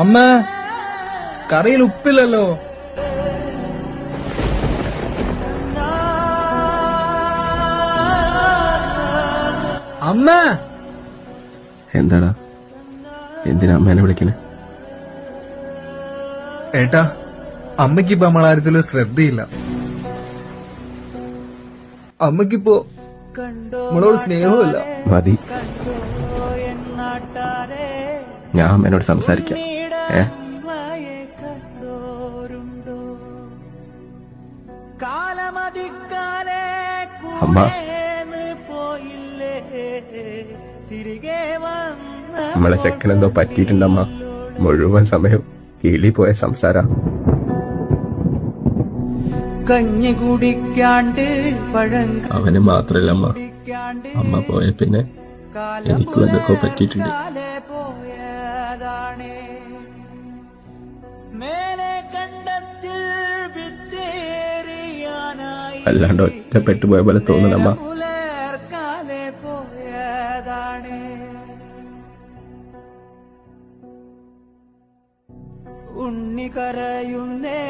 അമ്മ, കറിയിൽ ഉപ്പില്ലല്ലോ. അമ്മ. എന്താടാ, എന്തിനാ അമ്മേനെ വിളിക്കണേ? ഏട്ടാ, അമ്മയ്ക്കിപ്പോ നമ്മളാര്യത്തിലും ശ്രദ്ധയില്ല. അമ്മയ്ക്കിപ്പോ നമ്മളോട് സ്നേഹമില്ല. മതി, ഞാൻ അമ്മേനോട് സംസാരിക്കാം. അമ്മ, നമ്മളെ ചെക്കനെന്തോ പറ്റിയിട്ടുണ്ടമ്മ. മുഴുവൻ സമയം കിളി പോയ സംസാര. കഞ്ഞി കുടിക്കാണ്ട് അവന് മാത്രല്ല അമ്മ, അമ്മ പോയ പിന്നെ എനിക്കും എന്തൊക്കെ പറ്റിയിട്ടുണ്ട്. അല്ലാണ്ട് ഒറ്റപ്പെട്ടു പോയ പോലെ തോന്നുന്നമ്മ. ഉണ്ണി കരയുന്നേ.